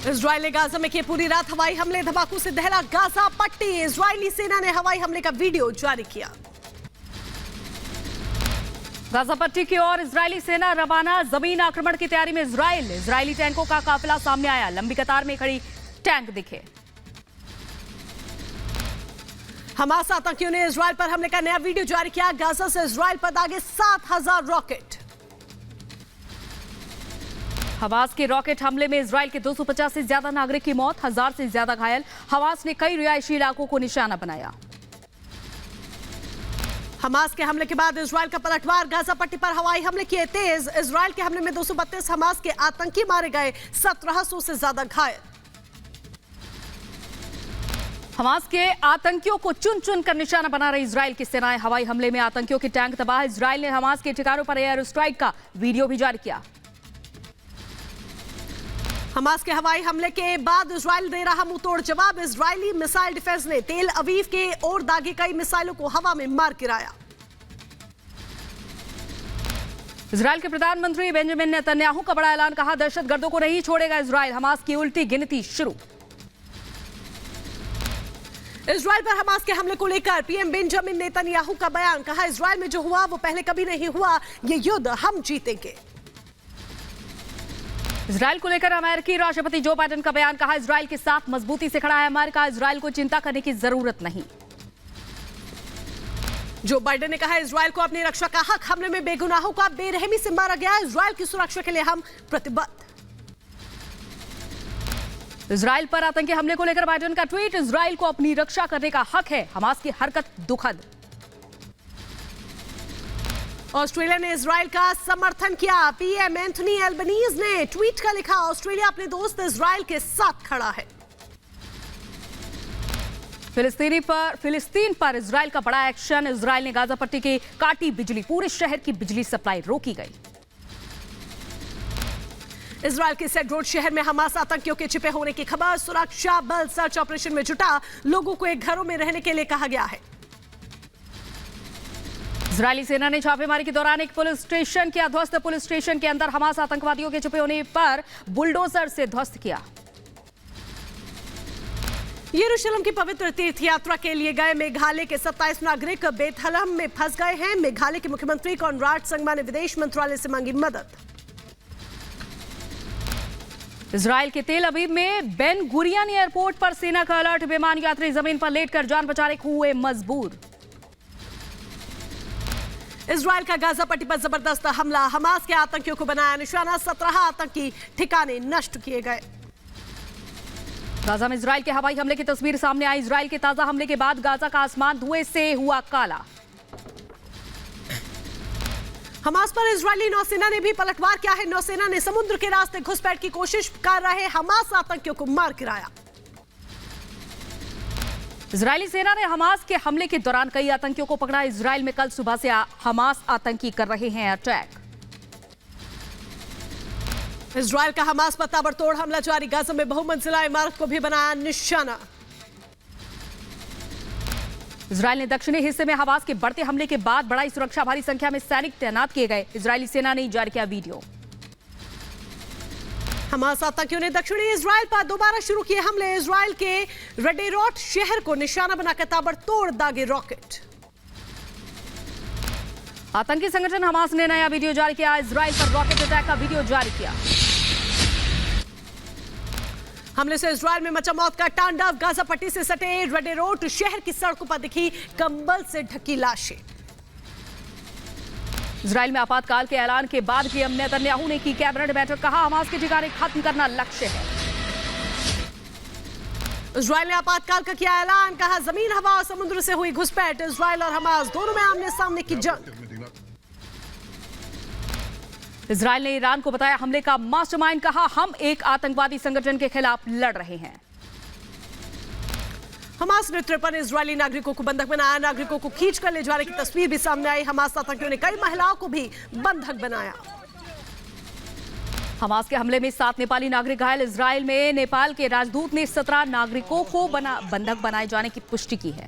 Israel ने Gaza में किए पूरी रात हवाई हमले, धमाकों से दहला गाजा पट्टी। इजरायली सेना ने हवाई हमले का वीडियो जारी किया। गाजा पट्टी की ओर इजरायली सेना रवाना, जमीन आक्रमण की तैयारी में इजराइल। इजरायली टैंकों का काफिला सामने आया, लंबी कतार में खड़ी टैंक दिखे। हमास आतंकियों ने इजराइल पर हमले का नया वीडियो जारी किया। गाजा से इजराइल पर दागे 7000 रॉकेट। हमास के रॉकेट हमले में इजराइल के 250 से ज्यादा नागरिक की मौत, 1000 से ज्यादा घायल। हमास ने कई रिहायशी इलाकों को निशाना बनाया। हमास के हमले के बाद इजराइल का पलटवार, गाजा पट्टी पर हवाई हमले किए तेज। इजराइल के हमले में 232 हमास के आतंकी मारे गए, 1700 से ज्यादा घायल। हमास के आतंकियों को चुन चुन कर निशाना बना रही इजराइल की सेनाएं। हवाई हमले में आतंकियों के टैंक तबाह। इजराइल ने हमास के ठिकानों पर एयर स्ट्राइक का वीडियो भी जारी किया। हमास के हवाई हमले के बाद इजराइल दे रहा मुंहतोड़ जवाब। इजरायली मिसाइल डिफेंस ने तेल अवीव के और दागे कई मिसाइलों को हवा में मार गिराया। इजराइल के प्रधानमंत्री बेंजामिन नेतन्याहू का बड़ा ऐलान, कहा दहशतगर्दों को नहीं छोड़ेगा इजराइल। हमास की उल्टी गिनती शुरू। इजराइल पर हमास के हमले को लेकर पीएम बेंजामिन नेतन्याहू का बयान, कहा इजराइल में जो हुआ वो पहले कभी नहीं हुआ, ये युद्ध हम जीतेंगे। इजराइल को लेकर अमेरिकी राष्ट्रपति जो बाइडेन का बयान, कहा इजराइल के साथ मजबूती से खड़ा है अमेरिका। इजराइल को चिंता करने की जरूरत नहीं। जो बाइडेन ने कहा इजराइल को अपनी रक्षा का हक, हमले में बेगुनाहों का बेरहमी से मारा गया। इजराइल की सुरक्षा के लिए हम प्रतिबद्ध। इजराइल पर आतंकी हमले को लेकर बाइडेन का ट्वीट, इजराइल को अपनी रक्षा करने का हक है। हमास की हरकत दुखद। ऑस्ट्रेलिया ने इजराइल का समर्थन किया। पीएम एंथनी एल्बनीज ने ट्वीट कर लिखा, ऑस्ट्रेलिया अपने दोस्त इजराइल के साथ खड़ा है। फिलिस्तीन पर इजराइल का बड़ा एक्शन। इजराइल ने गाजा पट्टी की काटी बिजली, पूरे शहर की बिजली सप्लाई रोकी गई। इजराइल के सेड्रोड शहर में हमास आतंकियों के छिपे होने की खबर। सुरक्षा बल सर्च ऑपरेशन में जुटा, लोगों को एक घरों में रहने के लिए कहा गया है। इजरायली सेना ने छापेमारी के दौरान एक पुलिस स्टेशन किया ध्वस्त। पुलिस स्टेशन के अंदर हमास आतंकवादियों के छुपे होने पर बुलडोजर से ध्वस्त किया। यरूशलेम की पवित्र तीर्थ यात्रा के लिए गए मेघालय के 27 नागरिक बेथलहम में फंस गए हैं। मेघालय के मुख्यमंत्री कॉनराड संगमा ने विदेश मंत्रालय से मांगी मदद। इजराइल के तेल अवीव में बेन गुरियन एयरपोर्ट पर सेना का अलर्ट, विमान यात्री जमीन पर लेटकर जान बचाने को हुए मजबूर। इजराइल का गाजा पट्टी पर जबरदस्त हमला, हमास के आतंकियों को बनाया निशाना। 17 आतंकी ठिकाने नष्ट किए गए। गाजा में इजराइल के हवाई हमले की तस्वीर सामने आई। इजराइल के ताजा हमले के बाद गाजा का आसमान धुएं से हुआ काला। हमास पर इजरायली नौसेना ने भी पलटवार किया है। नौसेना ने समुद्र के रास्ते घुसपैठ की कोशिश कर रहे हमास आतंकियों को मार गिराया। इजरायली सेना ने हमास के हमले के दौरान कई आतंकियों को पकड़ा। इजराइल में कल सुबह से हमास आतंकी कर रहे हैं अटैक। इजराइल का हमास पर ताबड़तोड़ हमला जारी। गाजा में बहुमंजिला इमारत को भी बनाया निशाना। इजराइल ने दक्षिणी हिस्से में हमास के बढ़ते हमले के बाद बढ़ाई सुरक्षा, भारी संख्या में सैनिक तैनात किए गए। इजरायली सेना ने जारी किया वीडियो। हमास आतंकियों ने दक्षिणी इजराइल पर दोबारा शुरू किए हमले। इजराइल के रेडेरोट शहर को निशाना बनाकर ताबड़तोड़ दागे रॉकेट। आतंकी संगठन हमास ने नया वीडियो जारी किया। इजराइल पर रॉकेट अटैक का वीडियो जारी किया। हमले से इजराइल में मचा मौत का तांडव। गाजा पट्टी से सटे रेडेरोट शहर की सड़कों पर दिखी कंबल से ढकी लाशें। इजराइल में आपातकाल के ऐलान के बाद पीएम नेतन्याहू ने की कैबिनेट बैठक, कहा हमास के ठिकाने खत्म करना लक्ष्य है। इजराइल ने आपातकाल का किया ऐलान, कहा जमीन, हवा और समुद्र से हुई घुसपैठ। इजराइल और हमास दोनों में आमने सामने की जंग। इजराइल ने ईरान को बताया हमले का मास्टरमाइंड, कहा हम एक आतंकवादी संगठन के खिलाफ लड़ रहे हैं। हमास ने 53 इजरायली नागरिकों को बंधक बनाया। नागरिकों को खींच कर ले जाने की तस्वीर भी सामने आई। हमास आतंकियों ने कई महिलाओं को भी बंधक बनाया। हमास के हमले में 7 नेपाली नागरिक घायल। इजराइल में नेपाल के राजदूत ने 17 नागरिकों को बंधक बनाए जाने की पुष्टि की है।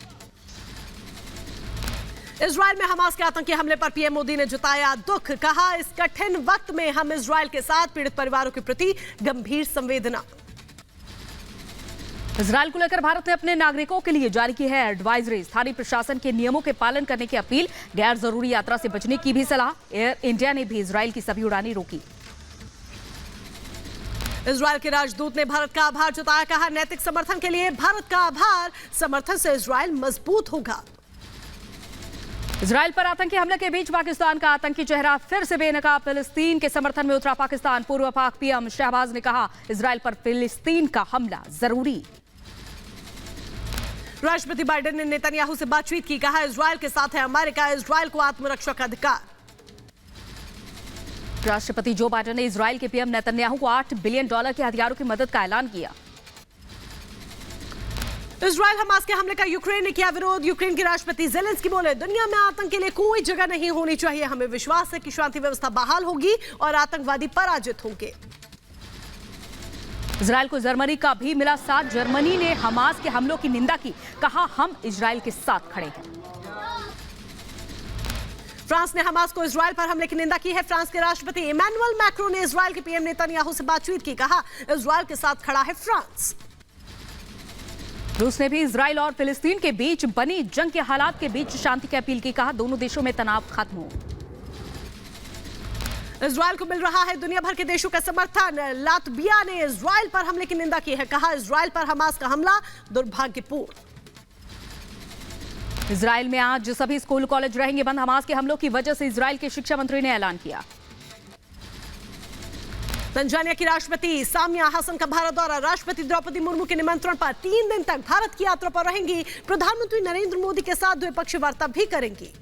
इजराइल में हमास के आतंकी हमले पर पीएम मोदी ने जताया दुख, कहा इस कठिन वक्त में हम इजराइल के साथ पीड़ित परिवारों के प्रति गंभीर संवेदना। इजराइल को लेकर भारत ने अपने नागरिकों के लिए जारी की है एडवाइजरी। स्थानीय प्रशासन के नियमों के पालन करने की अपील, गैर जरूरी यात्रा से बचने की भी सलाह। एयर इंडिया ने भी इजराइल की सभी उड़ानें रोकी। इजराइल के राजदूत ने भारत का आभार जताया, कहा नैतिक समर्थन के लिए भारत का आभार, समर्थन से इजराइल मजबूत होगा। इजराइल पर आतंकी हमले के बीच पाकिस्तान का आतंकी चेहरा फिर से बेनकाब। फिलिस्तीन के समर्थन में उतरा पाकिस्तान। पूर्व पाक पीएम शहबाज ने कहा इजराइल पर फिलिस्तीन का हमला जरूरी। राष्ट्रपति बाइडेन ने नेतन्याहू से बातचीत की, कहा इजराइल के साथ है अमेरिका, इजराइल को आत्मरक्षा का अधिकार। राष्ट्रपति जो बाइडेन ने इजराइल के पीएम नेतन्याहू को $8 बिलियन के हथियारों की मदद का ऐलान किया। इजराइल हमास के हमले का यूक्रेन ने किया विरोध। यूक्रेन के राष्ट्रपति जेलेंस्की बोले दुनिया में आतंक के लिए कोई जगह नहीं होनी चाहिए, हमें विश्वास है कि शांति व्यवस्था बहाल होगी और आतंकवादी पराजित होंगे। इजराइल को जर्मनी का भी मिला साथ। जर्मनी ने हमास के हमलों की निंदा की, कहा हम इजराइल के साथ खड़े हैं। फ्रांस ने हमास को इजराइल पर हमले की निंदा की है। फ्रांस के राष्ट्रपति इमैनुअल मैक्रों ने इजराइल के पीएम नेतन्याहू से बातचीत की, कहा इजराइल के साथ खड़ा है फ्रांस। रूस ने भी इजराइल और फिलिस्तीन के बीच बनी जंग के हालात के बीच शांति की अपील की, कहा दोनों देशों में तनाव खत्म हो। इजराइल को मिल रहा है दुनिया भर के देशों का समर्थन। लातविया ने इजराइल पर हमले की निंदा की है, कहा इजराइल पर हमास का हमला दुर्भाग्यपूर्ण। इजराइल में आज सभी स्कूल कॉलेज रहेंगे बंद। हमास के हमलों की वजह से इजराइल के शिक्षा मंत्री ने ऐलान किया। तंजानिया की राष्ट्रपति सामिया हसन का भारत दौरा। राष्ट्रपति द्रौपदी मुर्मू के निमंत्रण पर 3 दिन तक भारत की यात्रा पर रहेंगी। प्रधानमंत्री नरेंद्र मोदी के साथ द्विपक्षीय वार्ता भी करेंगी।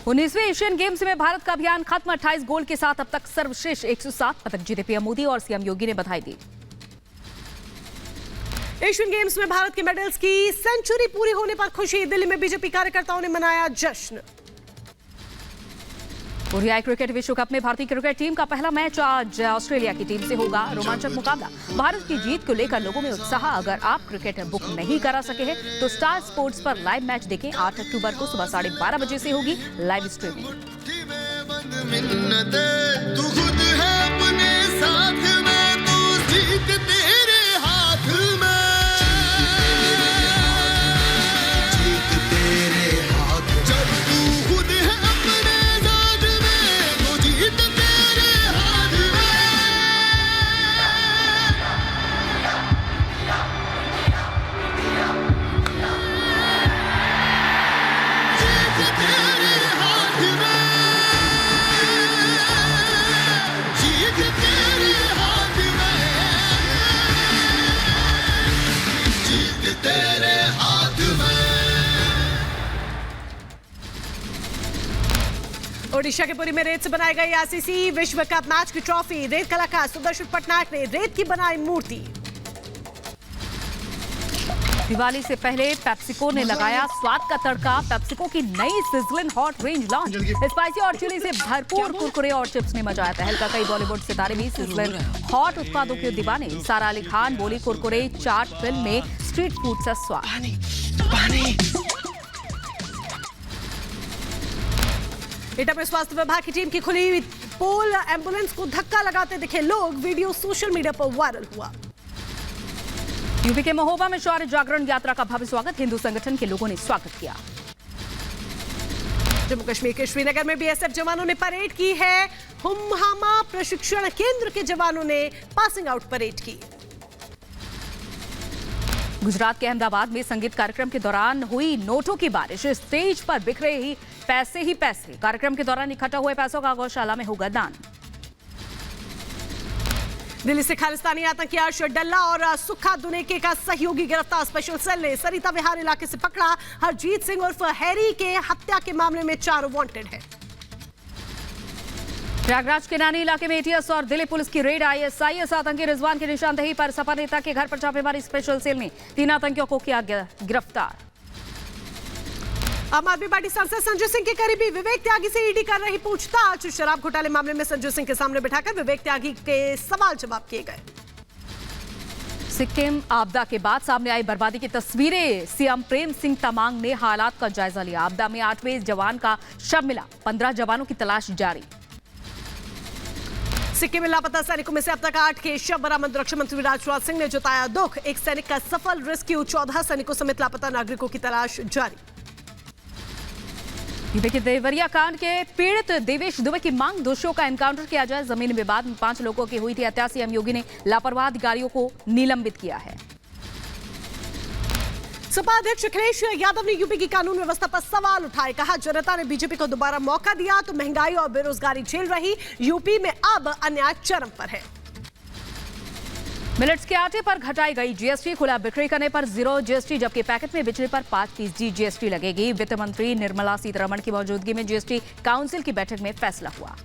19वें एशियन गेम्स में भारत का अभियान खत्म। 28 गोल्ड के साथ अब तक सर्वश्रेष्ठ 107 पदक जीते पीएम मोदी और सीएम योगी ने बधाई दी। एशियन गेम्स में भारत के मेडल्स की सेंचुरी पूरी होने पर खुशी। दिल्ली में बीजेपी कार्यकर्ताओं ने मनाया जश्न। ओडीआई क्रिकेट विश्व कप में भारतीय क्रिकेट टीम का पहला मैच आज ऑस्ट्रेलिया की टीम से होगा। रोमांचक मुकाबला। भारत की जीत को लेकर लोगों में उत्साह। अगर आप क्रिकेट बुक नहीं करा सके हैं तो स्टार स्पोर्ट्स पर लाइव मैच देखें। 8 अक्टूबर को सुबह 12:30 बजे से होगी लाइव स्ट्रीमिंग। ओडिशा के पुरी में रेत से बनाई गई आईसीसी विश्व कप मैच की ट्रॉफी। रेत कलाकार सुदर्शन पटनायक ने रेत की बनाई मूर्ति। दिवाली से पहले पेप्सिको ने लगाया स्वाद का तड़का। पेप्सिको की नई sizzling hot range launch. Spicy और चिली से भरपूर कुरकुरे और चिप्स ने मचाया तहलका। कई बॉलीवुड सितारे भी सिजलिंग हॉट उत्पादों के दीवाने। सारा अली खान बोली कुरकुरे चाट फिल्म में स्ट्रीट फूड का स्वाद। एटा में स्वास्थ्य विभाग की टीम की खुली पोल। एम्बुलेंस को धक्का लगाते दिखे लोग। वीडियो सोशल मीडिया पर वायरल हुआ। यूपी के महोबा में शौर्य जागरण यात्रा का भव्य स्वागत। हिंदू संगठन के लोगों ने स्वागत किया। जम्मू कश्मीर के श्रीनगर में बीएसएफ जवानों ने परेड की है। हुमहामा प्रशिक्षण केंद्र के जवानों ने पासिंग आउट परेड की। गुजरात के अहमदाबाद में संगीत कार्यक्रम के दौरान हुई नोटों की बारिश। स्टेज पर बिखरे ही पैसे। कार्यक्रम के दौरान इकट्ठा हुए पैसों का गौशाला में होगा दान। दिल्ली से खालिस्तानी आतंकी अर्शद डल्ला और सुखा दुनेके का सहयोगी गिरफ्तार। स्पेशल सेल ने सरिता विहार इलाके से पकड़ा। हरजीत सिंह उर्फ हैरी के हत्या के मामले में 4 वांटेड है। प्रयागराज के नानी इलाके में एटीएस और दिल्ली पुलिस की रेड। आईएसआईएस आतंकी रिजवान की निशानदेही पर सपा नेता के घर पर छापेमारी। स्पेशल सेल ने 3 आतंकियों को किया गिरफ्तार। आम आदमी पार्टी सांसद संजय सिंह के करीबी विवेक त्यागी से ईडी कर रही पूछताछ। शराब घोटाले मामले में संजय सिंह के सामने बिठाकर विवेक त्यागी के सवाल जवाब किए गए। सिक्किम आपदा के बाद सामने आई बर्बादी की तस्वीरें। सीएम प्रेम सिंह तमांग ने हालात का जायजा लिया। आपदा में 8वें जवान का शव मिला। 15 जवानों की तलाश जारी। सिक्किम में लापता सैनिकों में से अब तक 8 के शव बरामद। रक्षा मंत्री राजनाथ सिंह ने जताया दुख। एक सैनिक का सफल रेस्क्यू। 14 सैनिकों समेत लापता नागरिकों की तलाश जारी। यूपी के देवरिया कांड के पीड़ित देवेश दुबे की मांग, दोषियों का एनकाउंटर किया जाए। जमीन विवाद में 5 लोगों की हुई थी हत्या। सीएम योगी ने लापरवाह अधिकारियों को निलंबित किया है। सपा अध्यक्ष अखिलेश यादव ने यूपी की कानून व्यवस्था पर सवाल उठाए। कहा, जनता ने बीजेपी को दोबारा मौका दिया तो महंगाई और बेरोजगारी झेल रही। यूपी में अब अन्याय चरम पर है। मिलेट्स के आटे पर घटाई गई जीएसटी। खुला बिक्री करने पर 0 जीएसटी, जबकि पैकेट में बिजली पर 5% जीएसटी लगेगी। वित्त मंत्री निर्मला सीतारमण की मौजूदगी में जीएसटी काउंसिल की बैठक में फैसला हुआ।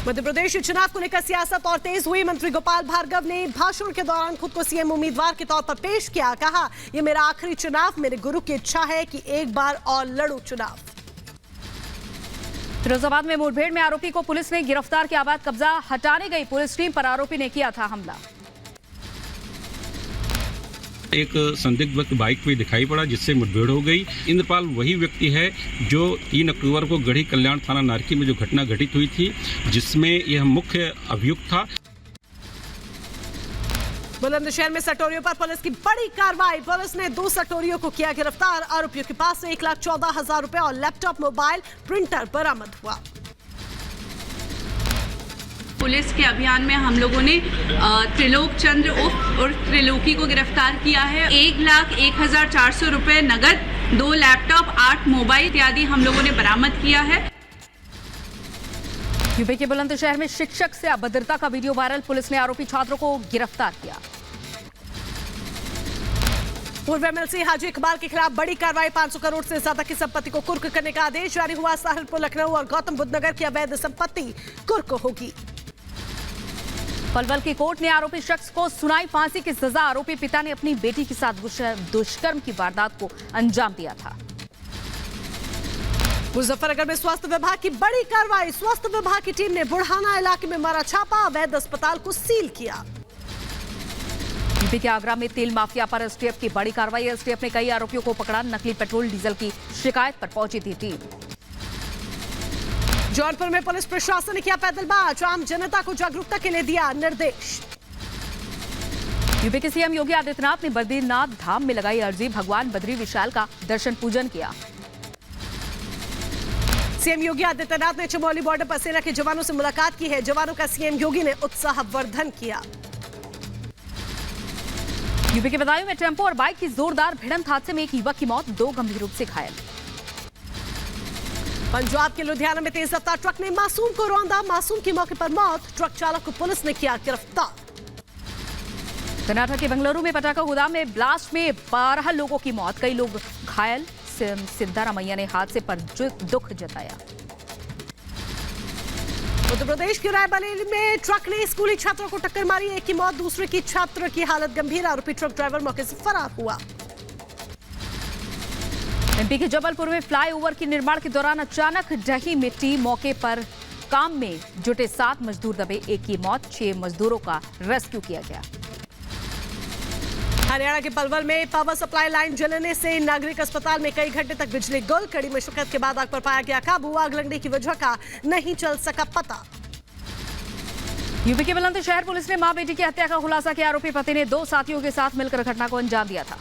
मध्य प्रदेश चुनाव को लेकर सियासत और तेज हुई। मंत्री गोपाल भार्गव ने भाषण के दौरान खुद को सीएम उम्मीदवार के तौर पर पेश किया। कहा, यह मेरा आखिरी चुनाव, मेरे गुरु की इच्छा है कि एक बार और लड़ूं चुनाव। फिरोजाबाद में मुठभेड़ में आरोपी को पुलिस ने गिरफ्तार किया। अवैध कब्जा हटाने गई पुलिस टीम पर आरोपी ने किया था हमला। एक संदिग्ध व्यक्ति बाइक पे दिखाई पड़ा जिससे मुठभेड़ हो गई। इंद्रपाल वही व्यक्ति है जो 3 अक्टूबर को गढ़ी कल्याण थाना नारकी में जो घटना घटित हुई थी, जिसमें यह मुख्य अभियुक्त था। बुलंदशहर में सटोरियों पर पुलिस की बड़ी कार्रवाई। पुलिस ने 2 सटोरियों को किया गिरफ्तार। आरोपियों के पास से 1,14,000 रुपए और लैपटॉप, मोबाइल, प्रिंटर बरामद हुआ। पुलिस के अभियान में हम लोगों ने त्रिलोक चंद्र और त्रिलोकी को गिरफ्तार किया है। 1,01,400 रुपए नगद, 2 लैपटॉप, 8 मोबाइल इत्यादि हम लोगों ने बरामद किया है। यूपी के बुलंदशहर में शिक्षक से अभद्रता का वीडियो वायरल। पुलिस ने आरोपी छात्रों को गिरफ्तार किया। पूर्व एमएलसी हाजी इकबाल के खिलाफ बड़ी कार्रवाई। 500 करोड़ से ज्यादा की संपत्ति को कुर्क करने का आदेश जारी हुआ। सहारनपुर, लखनऊ और गौतम बुद्ध नगर की अवैध संपत्ति कुर्क होगी। पलवल की कोर्ट ने आरोपी शख्स को सुनाई फांसी की सजा। आरोपी पिता ने अपनी बेटी के साथ दुष्कर्म की वारदात को अंजाम दिया था। मुजफ्फरनगर में स्वास्थ्य विभाग की बड़ी कार्रवाई। स्वास्थ्य विभाग की टीम ने बुढ़ाना इलाके में मारा छापा। अवैध अस्पताल को सील किया। यूपी के आगरा में तेल माफिया पर एसटीएफ की बड़ी कार्रवाई। एसटीएफ ने कई आरोपियों को पकड़ा। नकली पेट्रोल डीजल की शिकायत पर पहुंची थी टीम। जौनपुर में पुलिस प्रशासन ने किया पैदल मार्च। आम जनता को जागरूकता के लिए दिया निर्देश। यूपी के सीएम योगी आदित्यनाथ ने बद्रीनाथ धाम में लगाई अर्जी। भगवान बद्री विशाल का दर्शन पूजन किया। सीएम योगी आदित्यनाथ ने चमोली बॉर्डर पर सेना के जवानों से मुलाकात की है। जवानों का सीएम योगी ने उत्साहवर्धन किया। यूपी के बदायूं में टेम्पो और बाइक की जोरदार भिड़ंत हादसे में एक युवक की मौत, 2 गंभीर रूप से घायल। पंजाब के लुधियाना में तेज रफ्तार ट्रक ने मासूम को रौंदा। मासूम की मौके पर मौत। ट्रक चालक को पुलिस ने किया गिरफ्तार। कर्नाटक के बेंगलुरु में पटाखा गोदाम में ब्लास्ट में 12 लोगों की मौत, कई लोग घायल। सिद्धारमैया ने हादसे पर दुख जताया। उत्तर प्रदेश के रायबरेली में ट्रक ने स्कूली छात्रों को टक्कर मारी। एक की मौत, दूसरे की छात्र की हालत गंभीर। आरोपी ट्रक ड्राइवर मौके से फरार हुआ। एमपी के जबलपुर में फ्लाईओवर के निर्माण के दौरान अचानक ढही मिट्टी। मौके पर काम में जुटे 7 मजदूर दबे। 1 की मौत, 6 मजदूरों का रेस्क्यू किया गया। हरियाणा के पलवल में पावर सप्लाई लाइन जलने से नागरिक अस्पताल में कई घंटे तक बिजली गुल। कड़ी मशक्कत के बाद आग पर पाया गया काबू। आग लगने की वजह का नहीं चल सका पता। यूपी के बुलंदशहर पुलिस ने मां बेटी की हत्या का खुलासा किया। आरोपी पति ने 2 साथियों के साथ मिलकर घटना को अंजाम दिया था।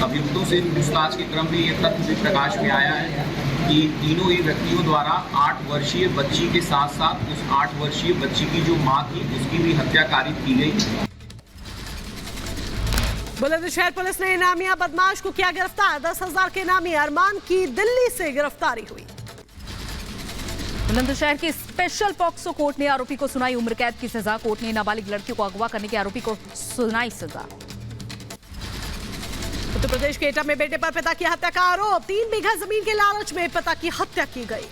अभियुक्तों से पूछताछ के क्रम में यह तथ्य भी प्रकाश में आया है कि तीनों ही व्यक्तियों द्वारा 8 वर्षीय बच्ची के साथ साथ उस 8 वर्षीय बच्ची की जो मां थी उसकी भी हत्या कारित की गई। बुलंदशहर पुलिस ने इनामिया बदमाश को किया गिरफ्तार। 10,000 के इनामी अरमान की दिल्ली से गिरफ्तारी हुई। बुलंदशहर की स्पेशल पॉक्सो कोर्ट ने आरोपी को सुनाई उम्र कैद की सजा। कोर्ट ने नाबालिग लड़की को अगवा करने के आरोपी को सुनाई सजा। उत्तर प्रदेश के एटा में बेटे पर पिता की हत्या का आरोप। 3 बीघा जमीन के लालच में पिता की हत्या की गई।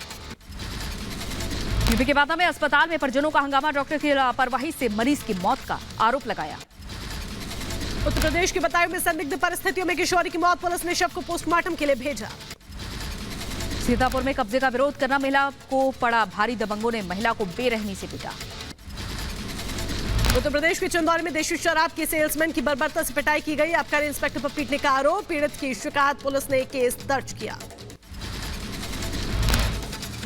यूपी के बांदा में अस्पताल में परिजनों का हंगामा। डॉक्टर की लापरवाही से मरीज की मौत का आरोप लगाया। उत्तर प्रदेश के बदायूं में संदिग्ध परिस्थितियों में किशोरी की मौत। पुलिस ने शव को पोस्टमार्टम के लिए भेजा। सीतापुर में कब्जे का विरोध करना महिला को पड़ा भारी। दबंगों ने महिला को बेरहमी से पीटा। उत्तर प्रदेश के चंदौली में देशी शराब के सेल्समैन की बर्बरता से पिटाई की गई। आबकारी इंस्पेक्टर पर पीटने का आरोप। पीड़ित की शिकायत, पुलिस ने केस दर्ज किया।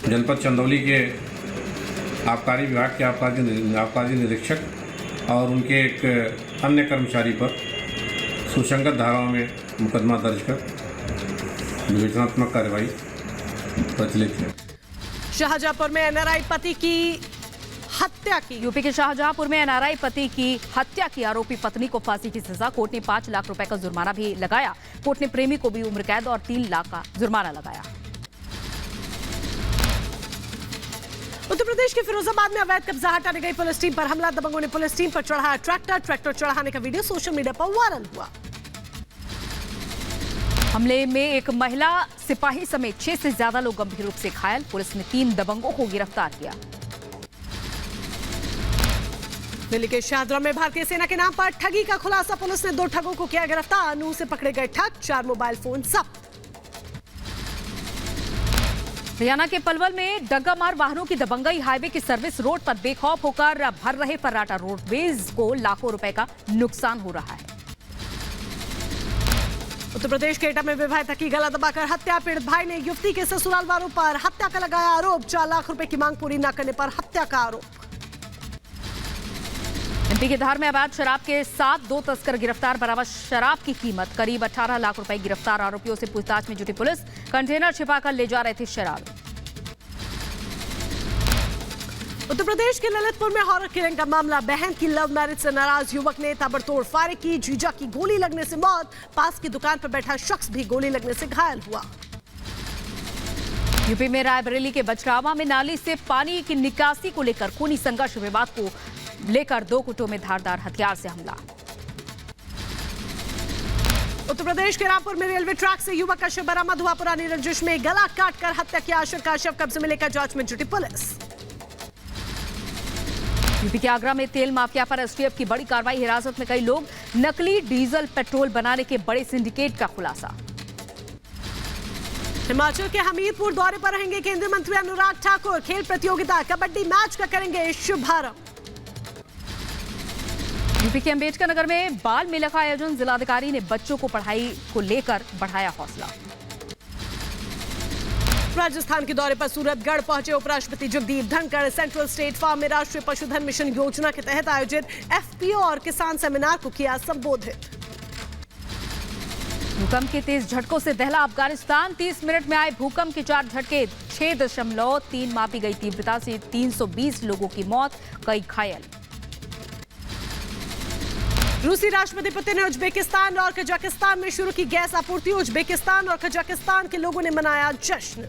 जनपद चंदौली के आबकारी विभाग के आबकारी निरीक्षक और उनके एक अन्य कर्मचारी पर सुसंगत धाराओं में मुकदमा दर्ज कर विवेचनात्मक कार्रवाई प्रचलित है। शाहजहांपुर में एनआरआई पति की हत्या की। यूपी के शाहजहांपुर में एनआरआई पति की हत्या की आरोपी पत्नी को फांसी की सजा। कोर्ट ने 5 लाख रुपए का जुर्माना भी लगाया। कोर्ट ने प्रेमी को भी उम्र कैद और 3 लाख का जुर्माना लगाया। उत्तर प्रदेश के फिरोजाबाद में अवैध कब्जा हटाने गई पुलिस टीम पर हमला। दबंगों ने पुलिस टीम पर चढ़ाया ट्रैक्टर चढ़ाने का वीडियो सोशल मीडिया पर वायरल हुआ। हमले में एक महिला सिपाही समेत 6 से ज्यादा लोग गंभीर रूप से घायल। पुलिस ने 3 दबंगों को गिरफ्तार किया। दिल्ली के शाहदरा में भारतीय सेना के नाम पर ठगी का खुलासा। पुलिस ने 2 ठगों को किया गिरफ्तार। नूह से पकड़े गए ठग, 4 मोबाइल फोन जब्त। हरियाणा के पलवल में डग्गामार वाहनों की दबंगई। हाईवे की सर्विस रोड पर बेखौफ होकर भर रहे फर्राटा रोडवेज को लाखों रुपए का नुकसान हो रहा है। उत्तर प्रदेश के एटा में विवाहिता की गला दबाकर हत्या। पीड़ित भाई ने युवती के ससुराल वालों पर हत्या का लगाया आरोप। 4 लाख रुपए की मांग पूरी न करने पर हत्या का आरोप। एमपी के धार में अवैध शराब के साथ 2 तस्कर गिरफ्तार। बरामद शराब की कीमत करीब 18 लाख रुपए। गिरफ्तार आरोपियों से पूछताछ में जुटी पुलिस। कंटेनर छिपाकर ले जा रहे थे शराब। उत्तर प्रदेश के ललितपुर में हॉरर किलिंग का मामला। बहन की लव मैरिज से नाराज युवक ने ताबड़तोड़ फायरिंग की। जीजा की गोली लगने से मौत। पास की दुकान पर बैठा शख्स भी गोली लगने से घायल हुआ। यूपी में रायबरेली के बछरावा में नाली से पानी की निकासी को लेकर खूनी संघर्ष। विवाद को लेकर 2 गुटों में धारदार हथियार से हमला। उत्तर प्रदेश के रामपुर में रेलवे ट्रैक से युवक का शव बरामद हुआ। पुरानी रंजिश में गला काटकर हत्या की आशंका। शव कब्जे में लेकर जांच में जुटी पुलिस। यूपी के आगरा में तेल माफिया पर एसटीएफ की बड़ी कार्रवाई। हिरासत में कई लोग। नकली डीजल पेट्रोल बनाने के बड़े सिंडिकेट का खुलासा। हिमाचल के हमीरपुर दौरे पर रहेंगे केंद्रीय मंत्री अनुराग ठाकुर। खेल प्रतियोगिता कबड्डी मैच का करेंगे शुभारंभ। यूपी के अंबेडकर नगर में बाल मेला का आयोजन। जिलाधिकारी ने बच्चों को पढ़ाई को लेकर बढ़ाया हौसला। राजस्थान के दौरे पर सूरतगढ़ पहुंचे उपराष्ट्रपति Jagdeep Dhankhar. Central state farm में राष्ट्रीय पशुधन मिशन योजना के तहत आयोजित एफपीओ और किसान सेमिनार को किया संबोधित। भूकंप के तेज झटकों से दहला अफगानिस्तान। 30 मिनट में आए भूकंप के 4 झटके। 6.3 मापी गई तीव्रता से 320 लोगों की मौत, कई घायल। रूसी राष्ट्रपति पुतिन ने उज्बेकिस्तान और कजाकिस्तान में शुरू की गैस आपूर्ति। उज्बेकिस्तान और कजाकिस्तान के लोगों ने मनाया जश्न।